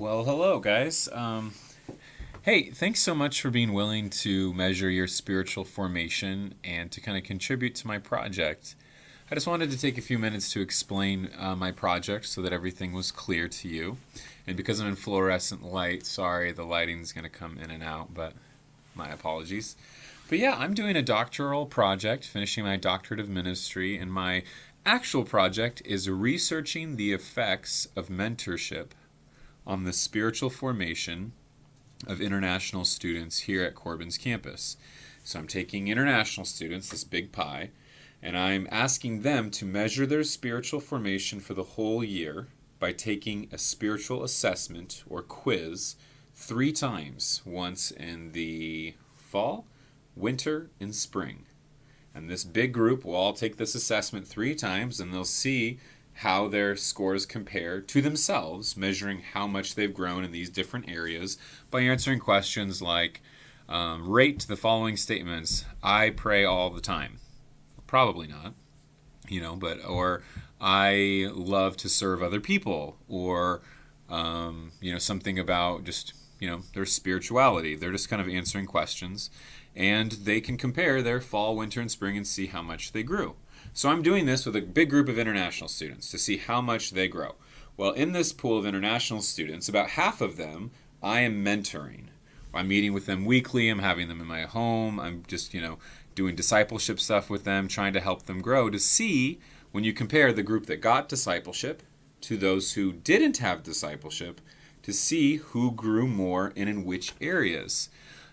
Well, hello, guys. Hey, thanks so much for being willing to measure your spiritual formation and to kind of contribute to my project. I just wanted to take a few minutes to explain my project so that everything was clear to you. And because I'm in fluorescent light, sorry, the lighting's going to come in and out, but my apologies. But yeah, I'm doing a doctoral project, finishing my doctorate of ministry, and my actual project is researching the effects of mentorship on the spiritual formation of international students here at Corbin's campus. So I'm taking international students, this big pie, and I'm asking them to measure their spiritual formation for the whole year by taking a spiritual assessment or quiz 3 times, once in the fall, winter, and spring. And this big group will all take this assessment 3 times, and they'll see how their scores compare to themselves, measuring how much they've grown in these different areas by answering questions like, rate the following statements: I pray all the time. Probably not, or I love to serve other people, or, something about just, their spirituality. They're just kind of answering questions, and they can compare their fall, winter, and spring and see how much they grew. So I'm doing this with a big group of international students to see how much they grow. Well, in this pool of international students, about half of them I am mentoring. I'm meeting with them weekly. I'm having them in my home. I'm just, doing discipleship stuff with them, trying to help them grow, to see, when you compare the group that got discipleship to those who didn't have discipleship, to see who grew more and in which areas.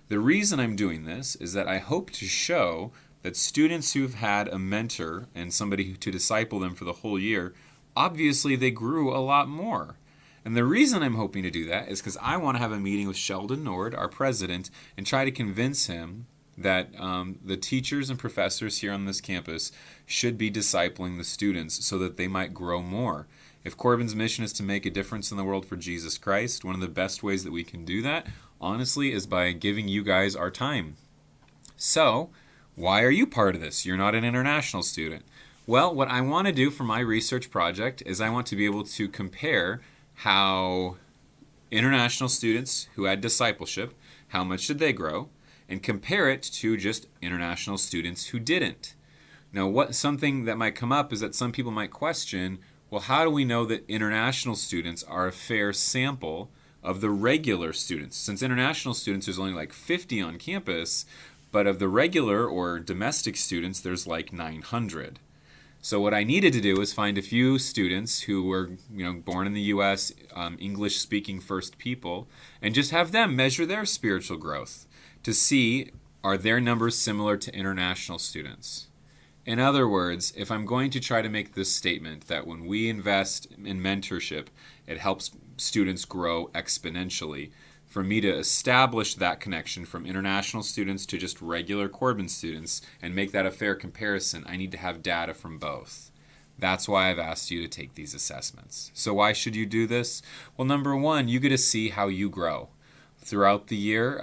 The reason I'm doing this is that I hope to show that students who've had a mentor and somebody to disciple them for the whole year, obviously they grew a lot more. And the reason I'm hoping to do that is because I want to have a meeting with Sheldon Nord, our president, and try to convince him that the teachers and professors here on this campus should be discipling the students so that they might grow more. If Corbin's mission is to make a difference in the world for Jesus Christ, one of the best ways that we can do that, honestly, is by giving you guys our time. So, why are you part of this? You're not an international student. Well, what I want to do for my research project is I want to be able to compare how international students who had discipleship, how much did they grow, and compare it to just international students who didn't. Now, something that might come up is that some people might question, well, how do we know that international students are a fair sample of the regular students? Since international students, there's only like 50 on campus, but of the regular or domestic students, there's like 900. So what I needed to do was find a few students who were, born in the U.S., English-speaking first people, and just have them measure their spiritual growth to see, are their numbers similar to international students? In other words, if I'm going to try to make this statement that when we invest in mentorship, it helps students grow exponentially, for me to establish that connection from international students to just regular Corbin students and make that a fair comparison, I need to have data from both. That's why I've asked you to take these assessments. So why should you do this? Well, number one, you get to see how you grow. Throughout the year,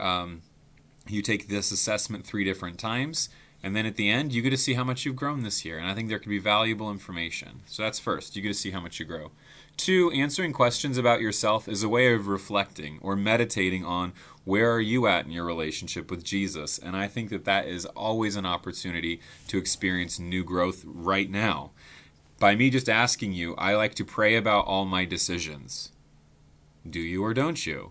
you take this assessment 3 different times, and then at the end, you get to see how much you've grown this year. And I think there could be valuable information. So that's first, you get to see how much you grow. 2, answering questions about yourself is a way of reflecting or meditating on where are you at in your relationship with Jesus. And I think that is always an opportunity to experience new growth right now. By me just asking you, I like to pray about all my decisions. Do you or don't you?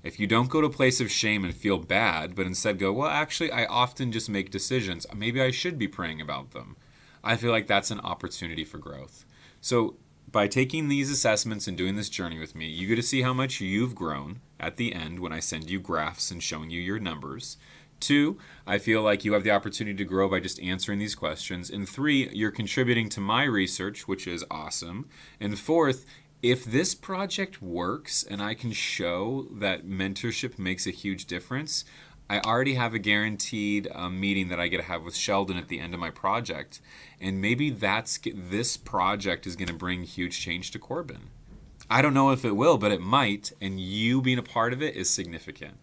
If you don't go to a place of shame and feel bad, but instead go, well, actually, I often just make decisions. Maybe I should be praying about them. I feel like that's an opportunity for growth. So by taking these assessments and doing this journey with me, you get to see how much you've grown at the end when I send you graphs and showing you your numbers. 2, I feel like you have the opportunity to grow by just answering these questions. And 3, you're contributing to my research, which is awesome. And 4th, if this project works and I can show that mentorship makes a huge difference, I already have a guaranteed meeting that I get to have with Sheldon at the end of my project. And maybe this project is going to bring huge change to Corbin. I don't know if it will, but it might, and you being a part of it is significant.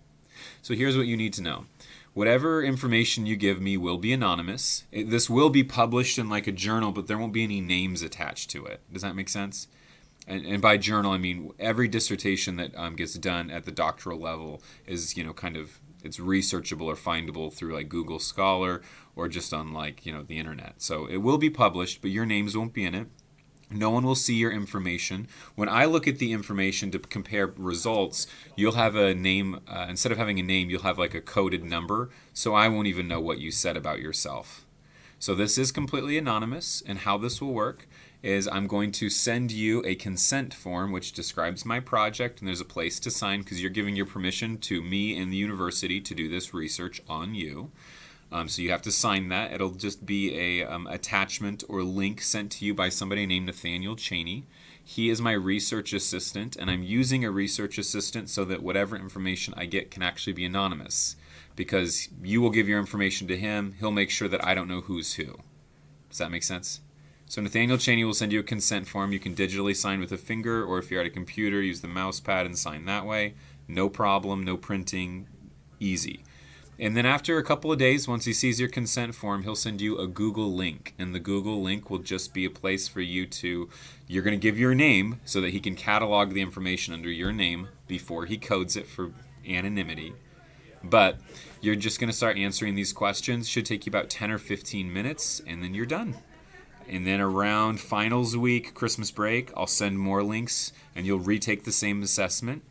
So here's what you need to know. Whatever information you give me will be anonymous. This will be published in like a journal, but there won't be any names attached to it. Does that make sense? And by journal I mean every dissertation that gets done at the doctoral level is kind of it's researchable or findable through like Google Scholar or just on like the internet. So it will be published, but your names won't be in it. No one will see your information. When I look at the information to compare results, you'll have a name. Instead of having a name, you'll have like a coded number. So I won't even know what you said about yourself. So this is completely anonymous. And how this will work is I'm going to send you a consent form which describes my project. And there's a place to sign because you're giving your permission to me and the university to do this research on you. So you have to sign that. It'll just be a attachment or link sent to you by somebody named Nathaniel Cheney. He is my research assistant, and I'm using a research assistant so that whatever information I get can actually be anonymous. Because you will give your information to him, he'll make sure that I don't know who's who. Does that make sense? So Nathaniel Cheney will send you a consent form. You can digitally sign with a finger, or if you're at a computer, use the mouse pad and sign that way. No problem, no printing, easy. And then after a couple of days, once he sees your consent form, he'll send you a Google link. And the Google link will just be a place for you're going to give your name so that he can catalog the information under your name before he codes it for anonymity. But you're just going to start answering these questions. Should take you about 10 or 15 minutes, and then you're done. And then around finals week, Christmas break, I'll send more links, and you'll retake the same assessment.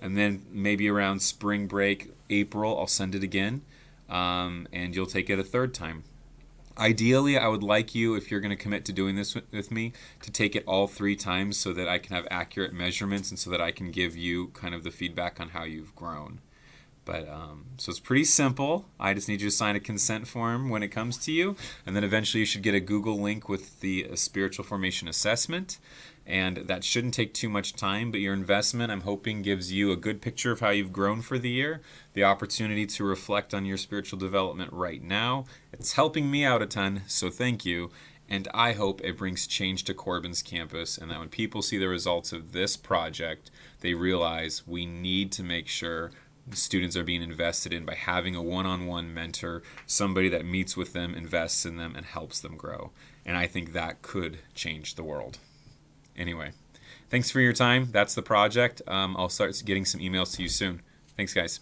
And then maybe around spring break, April, I'll send it again, and you'll take it a third time. Ideally, I would like you, if you're going to commit to doing this with me, to take it all 3 times so that I can have accurate measurements and so that I can give you kind of the feedback on how you've grown. But so it's pretty simple. I just need you to sign a consent form when it comes to you, and then eventually you should get a Google link with the spiritual formation assessment. And that shouldn't take too much time, but your investment, I'm hoping, gives you a good picture of how you've grown for the year, the opportunity to reflect on your spiritual development right now. It's helping me out a ton, so thank you. And I hope it brings change to Corbin's campus, and that when people see the results of this project, they realize we need to make sure the students are being invested in by having a one-on-one mentor, somebody that meets with them, invests in them, and helps them grow. And I think that could change the world. Anyway, thanks for your time. That's the project. I'll start getting some emails to you soon. Thanks, guys.